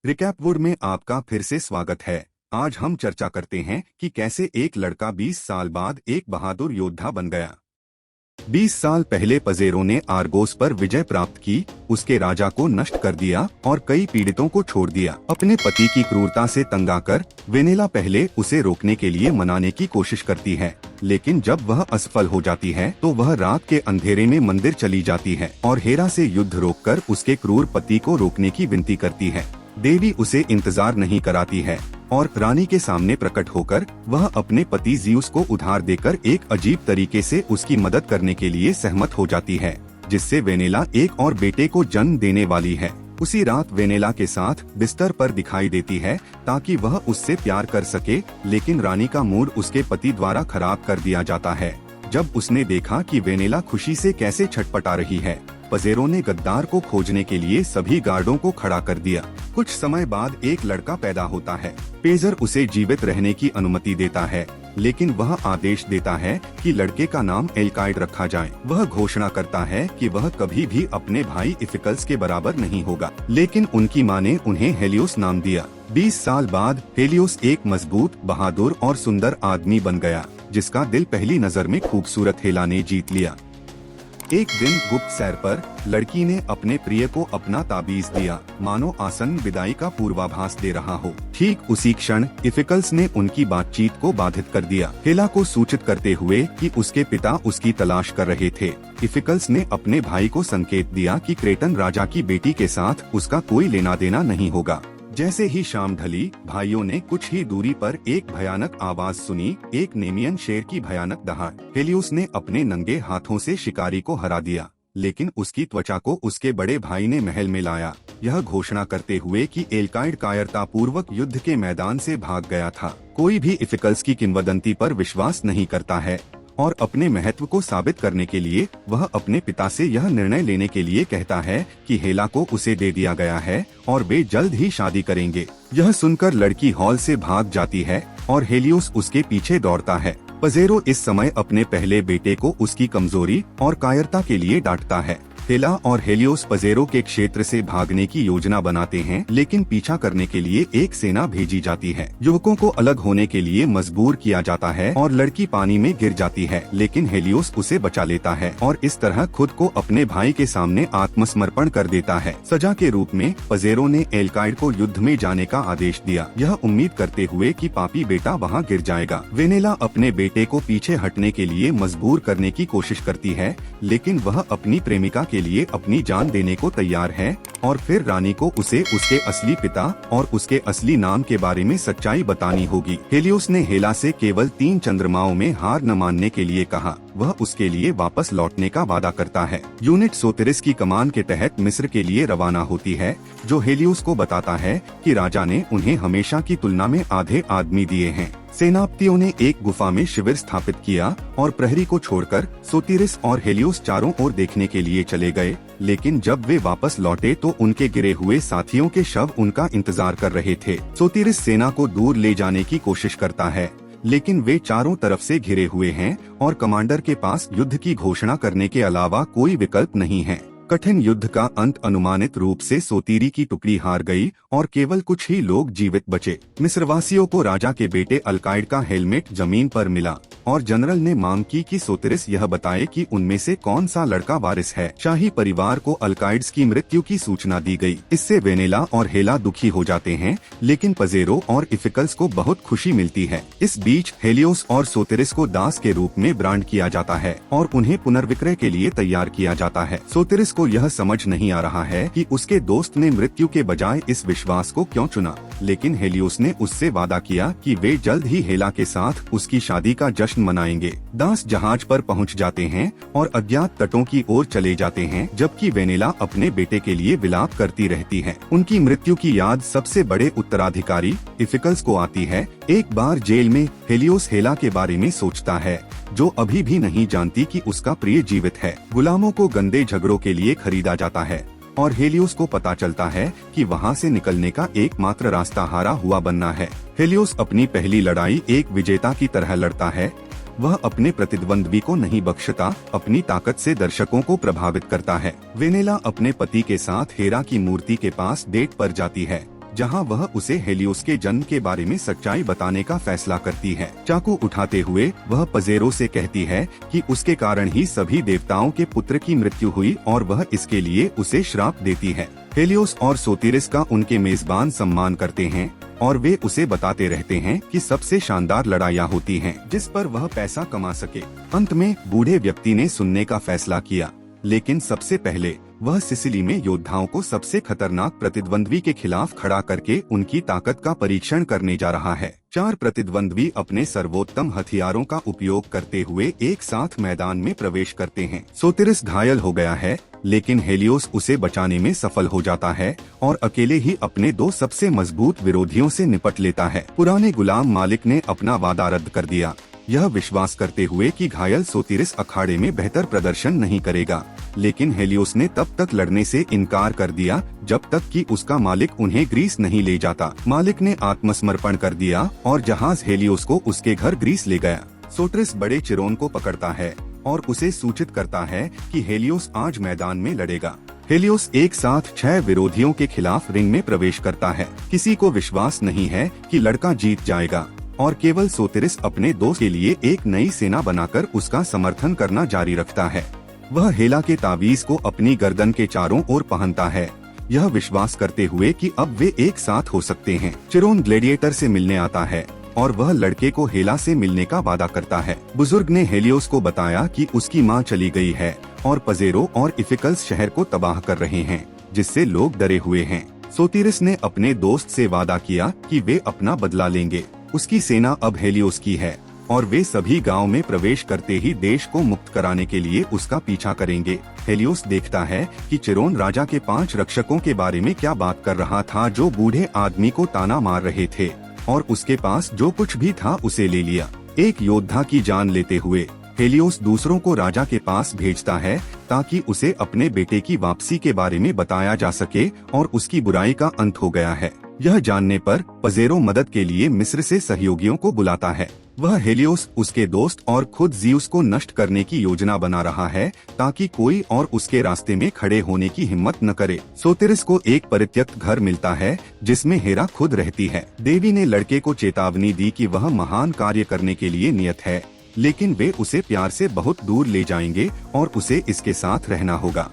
रिकैपवुड में आपका फिर से स्वागत है। आज हम चर्चा करते हैं कि कैसे एक लड़का 20 साल बाद एक बहादुर योद्धा बन गया। 20 साल पहले पजेरो ने आर्गोस पर विजय प्राप्त की, उसके राजा को नष्ट कर दिया और कई पीड़ितों को छोड़ दिया। अपने पति की क्रूरता से तंग आकर वेनेला पहले उसे रोकने के लिए मनाने की कोशिश करती है, लेकिन जब वह असफल हो जाती है तो वह रात के अंधेरे में मंदिर चली जाती है और हेरा से युद्ध रोककर उसके क्रूर पति को रोकने की विनती करती है। देवी उसे इंतजार नहीं कराती है और रानी के सामने प्रकट होकर वह अपने पति जियुस को उधार देकर एक अजीब तरीके से उसकी मदद करने के लिए सहमत हो जाती है, जिससे वेनेला एक और बेटे को जन्म देने वाली है। उसी रात वेनेला के साथ बिस्तर पर दिखाई देती है ताकि वह उससे प्यार कर सके, लेकिन रानी का मूड उसके पति द्वारा खराब कर दिया जाता है। जब उसने देखा कि वेनेला खुशी से कैसे छटपटा रही है, पजेरो ने गद्दार को खोजने के लिए सभी गार्डों को खड़ा कर दिया। कुछ समय बाद एक लड़का पैदा होता है। पेजर उसे जीवित रहने की अनुमति देता है, लेकिन वह आदेश देता है कि लड़के का नाम एल्काइड रखा जाए। वह घोषणा करता है कि वह कभी भी अपने भाई इफिकल्स के बराबर नहीं होगा, लेकिन उनकी माँ ने उन्हें हेलियोस नाम दिया। 20 साल बाद हेलियोस एक मजबूत, बहादुर और सुंदर आदमी बन गया, जिसका दिल पहली नजर में खूबसूरत हेला ने जीत लिया। एक दिन गुप्त सैर पर लड़की ने अपने प्रिय को अपना ताबीज दिया, मानो आसन्न विदाई का पूर्वाभास दे रहा हो। ठीक उसी क्षण इफिकल्स ने उनकी बातचीत को बाधित कर दिया, हेला को सूचित करते हुए कि उसके पिता उसकी तलाश कर रहे थे। इफिकल्स ने अपने भाई को संकेत दिया कि क्रेटन राजा की बेटी के साथ उसका कोई लेना देना नहीं होगा। जैसे ही शाम ढली, भाइयों ने कुछ ही दूरी पर एक भयानक आवाज सुनी, एक नेमियन शेर की भयानक दहाड़। हेलियोस ने अपने नंगे हाथों से शिकारी को हरा दिया, लेकिन उसकी त्वचा को उसके बड़े भाई ने महल में लाया, यह घोषणा करते हुए कि एल्काइड कायरता पूर्वक युद्ध के मैदान से भाग गया था। कोई भी इफिकल्स की किंवदंती पर विश्वास नहीं करता है और अपने महत्व को साबित करने के लिए वह अपने पिता से यह निर्णय लेने के लिए कहता है कि हेला को उसे दे दिया गया है और वे जल्द ही शादी करेंगे। यह सुनकर लड़की हॉल से भाग जाती है और हेलियोस उसके पीछे दौड़ता है। पजेरो इस समय अपने पहले बेटे को उसकी कमजोरी और कायरता के लिए डांटता है। हेला और हेलियोस पजेरो के क्षेत्र से भागने की योजना बनाते हैं, लेकिन पीछा करने के लिए एक सेना भेजी जाती है। युवकों को अलग होने के लिए मजबूर किया जाता है और लड़की पानी में गिर जाती है, लेकिन हेलियोस उसे बचा लेता है और इस तरह खुद को अपने भाई के सामने आत्मसमर्पण कर देता है। सजा के रूप में पजेरो ने एल्काइड को युद्ध में जाने का आदेश दिया, यह उम्मीद करते हुए कि पापी बेटा वहां गिर जाएगा। वेनेला अपने बेटे को पीछे हटने के लिए मजबूर करने की कोशिश करती है, लेकिन वह अपनी प्रेमिका के लिए अपनी जान देने को तैयार है और फिर रानी को उसे उसके असली पिता और उसके असली नाम के बारे में सच्चाई बतानी होगी। हेलियोस ने हेला से केवल 3 चंद्रमाओं में हार न मानने के लिए कहा। वह उसके लिए वापस लौटने का वादा करता है। यूनिट सोतिरिस की कमान के तहत मिस्र के लिए रवाना होती है, जो हेलियोस को बताता है कि राजा ने उन्हें हमेशा की तुलना में आधे आदमी दिए हैं। सेनापतियों ने एक गुफा में शिविर स्थापित किया और प्रहरी को छोड़कर सोतिरिस और हेलियोस चारों ओर देखने के लिए चले गए, लेकिन जब वे वापस लौटे तो उनके गिरे हुए साथियों के शव उनका इंतजार कर रहे थे। सोतिरिस सेना को दूर ले जाने की कोशिश करता है, लेकिन वे चारों तरफ से घिरे हुए हैं और कमांडर के पास युद्ध की घोषणा करने के अलावा कोई विकल्प नहीं है। कठिन युद्ध का अंत अनुमानित रूप से सोतीरी की टुकड़ी हार गई और केवल कुछ ही लोग जीवित बचे। मिस्रवासियों को राजा के बेटे अल्काइड का हेलमेट जमीन पर मिला और जनरल ने मांग की कि सोतिरिस यह बताए कि उनमें से कौन सा लड़का वारिस है। शाही परिवार को अल्काइड्स की मृत्यु की सूचना दी गई। इससे वेनेला और हेला दुखी हो जाते हैं, लेकिन पजेरो और इफिकल्स को बहुत खुशी मिलती है। इस बीच हेलियोस और सोतिरिस को दास के रूप में ब्रांड किया जाता है और उन्हें पुनर्विक्रय के लिए तैयार किया जाता है। सोतिरिस को यह समझ नहीं आ रहा है कि उसके दोस्त ने मृत्यु के बजाय इस विश्वास को क्यों चुना, लेकिन हेलियोस ने उससे वादा किया कि वे जल्द ही हेला के साथ उसकी शादी का जश्न मनाएंगे। दास जहाज पर पहुंच जाते हैं और अज्ञात तटों की ओर चले जाते हैं, जबकि वेनेला अपने बेटे के लिए विलाप करती रहती है। उनकी मृत्यु की याद सबसे बड़े उत्तराधिकारी इफिकल्स को आती है। एक बार जेल में हेलियोस हेला के बारे में सोचता है, जो अभी भी नहीं जानती कि उसका प्रिय जीवित है। गुलामों को गंदे झगड़ों के लिए खरीदा जाता है और हेलियोस को पता चलता है कि वहां से निकलने का एकमात्र रास्ता हारा हुआ बनना है। हेलियोस अपनी पहली लड़ाई एक विजेता की तरह लड़ता है। वह अपने प्रतिद्वंद्वी को नहीं बख्शता, अपनी ताकत से दर्शकों को प्रभावित करता है। वेनेला अपने पति के साथ हेरा की मूर्ति के पास डेट पर जाती है। जहां वह उसे हेलियोस के जन्म के बारे में सच्चाई बताने का फैसला करती है। चाकू उठाते हुए वह पजेरो से कहती है कि उसके कारण ही सभी देवताओं के पुत्र की मृत्यु हुई और वह इसके लिए उसे श्राप देती है। हेलियोस और सोतिरिस का उनके मेजबान सम्मान करते हैं और वे उसे बताते रहते हैं कि सबसे शानदार लड़ाइयाँ होती हैं जिस पर वह पैसा कमा सके। अंत में बूढ़े व्यक्ति ने सुनने का फैसला किया, लेकिन सबसे पहले वह सिसिली में योद्धाओं को सबसे खतरनाक प्रतिद्वंद्वी के खिलाफ खड़ा करके उनकी ताकत का परीक्षण करने जा रहा है। 4 प्रतिद्वंद्वी अपने सर्वोत्तम हथियारों का उपयोग करते हुए एक साथ मैदान में प्रवेश करते हैं। सोतिरिस घायल हो गया है, लेकिन हेलियोस उसे बचाने में सफल हो जाता है और अकेले ही अपने 2 सबसे मजबूत विरोधियों से निपट लेता है। पुराने गुलाम मालिक ने अपना वादा रद्द कर दिया, यह विश्वास करते हुए कि घायल सोतिरिस अखाड़े में बेहतर प्रदर्शन नहीं करेगा, लेकिन हेलियोस ने तब तक लड़ने से इनकार कर दिया जब तक कि उसका मालिक उन्हें ग्रीस नहीं ले जाता। मालिक ने आत्मसमर्पण कर दिया और जहाज हेलियोस को उसके घर ग्रीस ले गया। सोतिरिस बड़े चिरोन को पकड़ता है और उसे सूचित करता है कि हेलियोस आज मैदान में लड़ेगा। हेलियोस एक साथ 6 विरोधियों के खिलाफ रिंग में प्रवेश करता है। किसी को विश्वास नहीं है कि लड़का जीत जाएगा और केवल सोतिरिस अपने दोस्त के लिए एक नई सेना बनाकर उसका समर्थन करना जारी रखता है। वह हेला के तावीज को अपनी गर्दन के चारों ओर पहनता है, यह विश्वास करते हुए कि अब वे एक साथ हो सकते हैं। चिरोन ग्लेडिएटर से मिलने आता है और वह लड़के को हेला से मिलने का वादा करता है। बुजुर्ग ने हेलियोस को बताया कि उसकी मां चली गई है और पजेरो और इफिकल्स शहर को तबाह कर रहे हैं, जिससे लोग डरे हुए हैं। सोतिरिस ने अपने दोस्त से वादा किया कि वे अपना बदला लेंगे। उसकी सेना अब हेलियोस की है और वे सभी गांव में प्रवेश करते ही देश को मुक्त कराने के लिए उसका पीछा करेंगे। हेलियोस देखता है कि चिरोन राजा के 5 रक्षकों के बारे में क्या बात कर रहा था, जो बूढ़े आदमी को ताना मार रहे थे, और उसके पास जो कुछ भी था उसे ले लिया। एक योद्धा की जान लेते हुए हेलियोस दूसरों को राजा के पास भेजता है ताकि उसे अपने बेटे की वापसी के बारे में बताया जा सके और उसकी बुराई का अंत हो गया है। यह जानने पर पजेरो मदद के लिए मिस्र से सहयोगियों को बुलाता है। वह हेलियोस, उसके दोस्त और खुद ज़ियुस को नष्ट करने की योजना बना रहा है ताकि कोई और उसके रास्ते में खड़े होने की हिम्मत न करे। सोतिरिस को एक परित्यक्त घर मिलता है जिसमें हेरा खुद रहती है। देवी ने लड़के को चेतावनी दी कि वह महान कार्य करने के लिए नियत है, लेकिन वे उसे प्यार से बहुत दूर ले जाएंगे और उसे इसके साथ रहना होगा।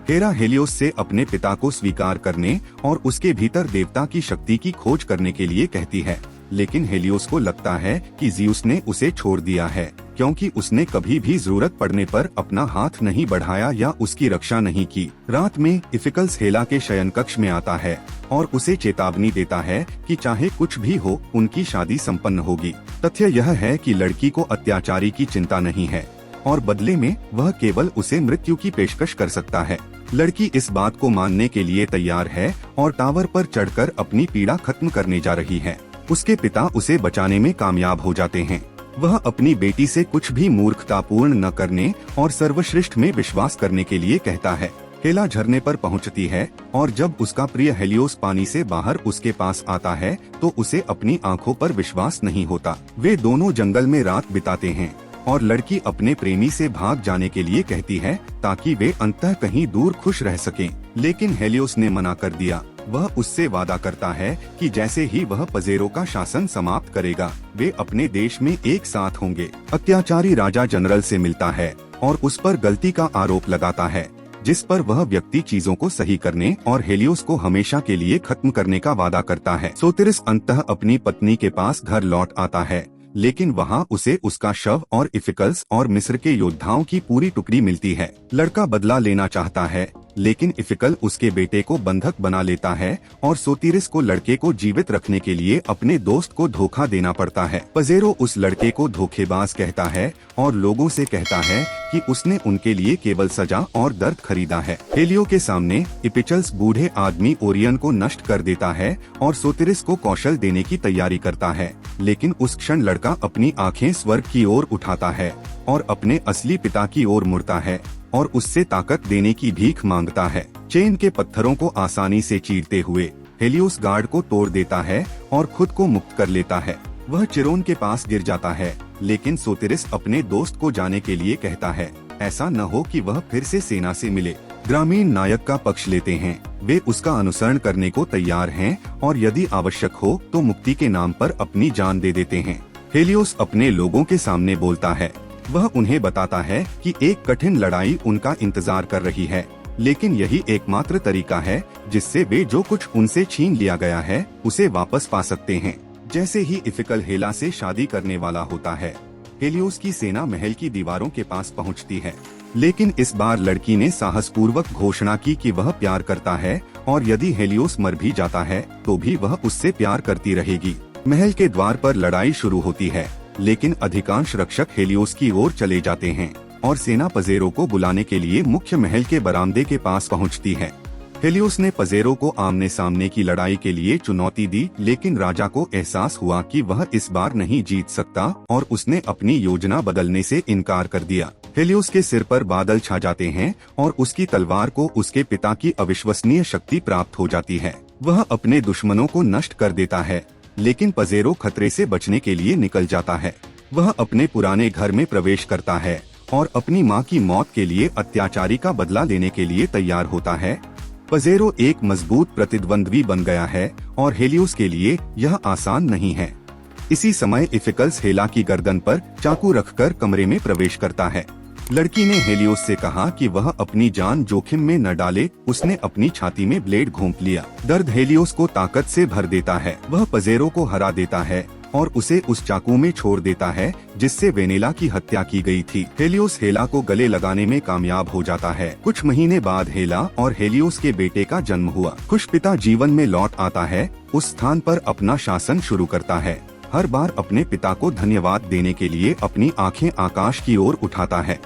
हेरा हेलियोस से अपने पिता को स्वीकार करने और उसके भीतर देवता की शक्ति की खोज करने के लिए कहती है, लेकिन हेलियोस को लगता है कि ज़ियुस ने उसे छोड़ दिया है क्योंकि उसने कभी भी जरूरत पड़ने पर अपना हाथ नहीं बढ़ाया या उसकी रक्षा नहीं की। रात में इफिकल्स हेला के शयन कक्ष में आता है और उसे चेतावनी देता है कि चाहे कुछ भी हो, उनकी शादी संपन्न होगी। तथ्य यह है कि लड़की को अत्याचारी की चिंता नहीं है और बदले में वह केवल उसे मृत्यु की पेशकश कर सकता है। लड़की इस बात को मानने के लिए तैयार है और टावर पर चढ़कर अपनी पीड़ा खत्म करने जा रही है। उसके पिता उसे बचाने में कामयाब हो जाते हैं। वह अपनी बेटी से कुछ भी मूर्खतापूर्ण न करने और सर्वश्रेष्ठ में विश्वास करने के लिए कहता है। हेला झरने पर पहुंचती है और जब उसका प्रिय हेलियोस पानी से बाहर उसके पास आता है तो उसे अपनी आंखों पर विश्वास नहीं होता। वे दोनों जंगल में रात बिताते हैं और लड़की अपने प्रेमी से भाग जाने के लिए कहती है ताकि वे अंततः कहीं दूर खुश रह सकें, लेकिन हेलियोस ने मना कर दिया। वह उससे वादा करता है कि जैसे ही वह पजेरो का शासन समाप्त करेगा, वे अपने देश में एक साथ होंगे। अत्याचारी राजा जनरल से मिलता है और उस पर गलती का आरोप लगाता है, जिस पर वह व्यक्ति चीजों को सही करने और हेलियोस को हमेशा के लिए खत्म करने का वादा करता है। सोतिरिस अंततः अपनी पत्नी के पास घर लौट आता है, लेकिन वहाँ उसे उसका शव और इफिकल्स और मिस्र के योद्धाओं की पूरी टुकड़ी मिलती है। लड़का बदला लेना चाहता है, लेकिन इफिकल उसके बेटे को बंधक बना लेता है और सोतिरिस को लड़के को जीवित रखने के लिए अपने दोस्त को धोखा देना पड़ता है। पजेरो उस लड़के को धोखेबाज कहता है और लोगों से कहता है कि उसने उनके लिए केवल सजा और दर्द खरीदा है। हेलियो के सामने इपिचल्स बूढ़े आदमी ओरियन को नष्ट कर देता है और सोतिरिस को कौशल देने की तैयारी करता है, लेकिन उस क्षण लड़का अपनी आंखें स्वर्ग की ओर उठाता है और अपने असली पिता की ओर मुड़ता है और उससे ताकत देने की भीख मांगता है। चेन के पत्थरों को आसानी से चीरते हुए हेलियोस गार्ड को तोड़ देता है और खुद को मुक्त कर लेता है। वह चिरोन के पास गिर जाता है, लेकिन सोतिरिस अपने दोस्त को जाने के लिए कहता है, ऐसा न हो कि वह फिर से सेना से मिले। ग्रामीण नायक का पक्ष लेते हैं। वे उसका अनुसरण करने को तैयार हैं और यदि आवश्यक हो तो मुक्ति के नाम पर अपनी जान दे देते हैं। हेलियोस अपने लोगों के सामने बोलता है। वह उन्हें बताता है कि एक कठिन लड़ाई उनका इंतजार कर रही है, लेकिन यही एकमात्र तरीका है जिससे वे जो कुछ उनसे छीन लिया गया है उसे वापस पा सकते हैं। जैसे ही इफिकल हेला से शादी करने वाला होता है, हेलियोस की सेना महल की दीवारों के पास पहुंचती है, लेकिन इस बार लड़की ने साहसपूर्वक घोषणा की कि वह प्यार करता है और यदि हेलियोस मर भी जाता है तो भी वह उससे प्यार करती रहेगी। महल के द्वार पर लड़ाई शुरू होती है, लेकिन अधिकांश रक्षक हेलियोस की ओर चले जाते हैं और सेना पजेरो को बुलाने के लिए मुख्य महल के बरामदे के पास पहुंचती है। हेलियोस ने पजेरो को आमने सामने की लड़ाई के लिए चुनौती दी, लेकिन राजा को एहसास हुआ कि वह इस बार नहीं जीत सकता और उसने अपनी योजना बदलने से इनकार कर दिया। हेलियोस के सिर पर बादल छा जाते हैं और उसकी तलवार को उसके पिता की अविश्वसनीय शक्ति प्राप्त हो जाती है। वह अपने दुश्मनों को नष्ट कर देता है, लेकिन पजेरो खतरे से बचने के लिए निकल जाता है। वह अपने पुराने घर में प्रवेश करता है और अपनी मां की मौत के लिए अत्याचारी का बदला लेने के लिए तैयार होता है। पजेरो एक मजबूत प्रतिद्वंद्वी बन गया है और हेलियोस के लिए यह आसान नहीं है। इसी समय इफिकल्स हेला की गर्दन पर चाकू रखकर कमरे में प्रवेश करता है। लड़की ने हेलियोस से कहा कि वह अपनी जान जोखिम में न डाले। उसने अपनी छाती में ब्लेड घोंप लिया। दर्द हेलियोस को ताकत से भर देता है। वह पजेरो को हरा देता है और उसे उस चाकू में छोड़ देता है जिससे वेनेला की हत्या की गई थी। हेलियोस हेला को गले लगाने में कामयाब हो जाता है। कुछ महीने बाद हेला और हेलियोस के बेटे का जन्म हुआ। खुश पिता जीवन में लौट आता है, उस स्थान पर अपना शासन शुरू करता है। हर बार अपने पिता को धन्यवाद देने के लिए अपनी आंखें आकाश की ओर उठाता है।